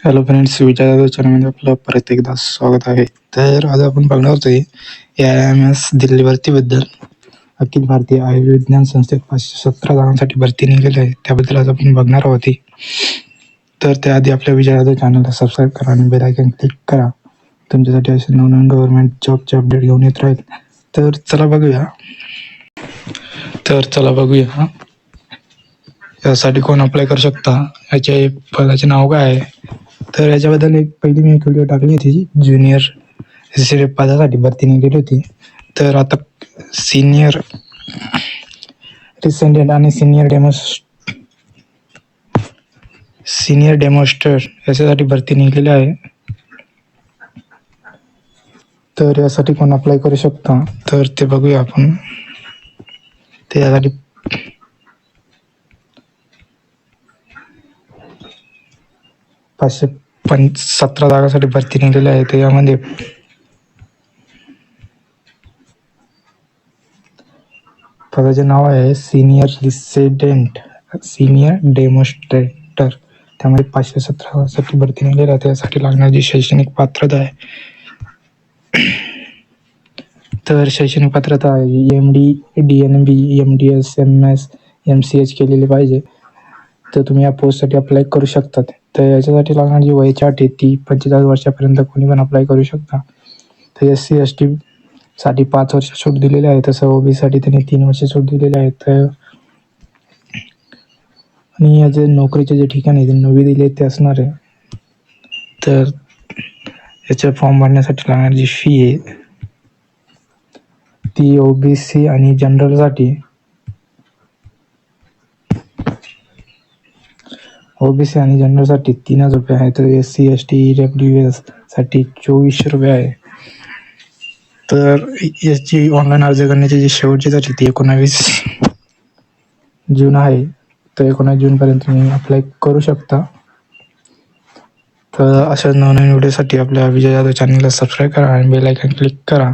Hello friends, विचार जाधव चॅनलमध्ये आपलं परत एकदा स्वागत आहे. तर आज आपण बघणार होतोय AIMS दिल्ली भरतीबद्दल. अखिल भारतीय आयुर्विज्ञान संस्थेत 517 जागांसाठी भरती निघाली आहे, त्याबद्दल आज आपण बघणार आहोत. तर त्याआधी आपल्या विजय जाधव चॅनलला सबस्क्राईब करा आणि बेल आयकॉन क्लिक करा. तुमच्यासाठी असे नवनवीन गव्हर्नमेंट जॉबचे अपडेट घेऊन येत राहील. तर चला बघूया यासाठी कोण अप्लाय करू शकता, याच्या पदाचे नाव काय आहे. तर याच्याबद्दल पहिली मी एक व्हिडिओ टाकली होती, ज्युनियर रेसिडेंट पदासाठी भरती निघाली होती. तर आता सिनियर रेसिडेंट आणि सिनियर डेमॉन्स्ट्रेटर याच्यासाठी भरती निघालेली आहे. तर यासाठी कोण अप्लाय करू शकता, तर ते बघूया आपण. त्यासाठी 517 जागासाठी भरती निघालेली आहे. त्यामध्ये पदाचे नाव आहे सिनियर डेमॉन्स्ट्रेटर. त्यामध्ये 517 साठी भरती निघालेली आहे. त्यासाठी लागणारी शैक्षणिक पात्रता आहे. तर शैक्षणिक पात्रता आहे MD, DNB, MDS, MS, MCH केलेली पाहिजे. तर तुम्ही या पोस्टसाठी अप्लाय करू शकतात. तर याच्यासाठी लागणारी वयाची अट आहे ती 45 वर्षापर्यंत कोणी पण अप्लाय करू शकता. तर SC ST साठी 5 वर्ष सूट दिलेली आहे, तसं OBC साठी त्यांनी 3 वर्ष सूट दिलेली आहे. तर आणि याचे नोकरीचे जे ठिकाण आहे ते नवी दिले ते असणार आहे. तर याचे फॉर्म भरण्यासाठी लागणारी जी फी आहे ती OBC आणि जनरलसाठी साठी 3000 रुपये आहे. तर SC ST EWS साठी 2400 रुपये आहे. तर याची ऑनलाईन अर्ज करण्याची जी शेवटची तारीख ती 19 जून आहे. तर 19 जूनपर्यंत तुम्ही अप्लाय करू शकता. तर अशा नवनवीन व्हिडिओसाठी आपल्या विजय जाधव चॅनलला सबस्क्राईब करा आणि बेल आयकॉन क्लिक करा.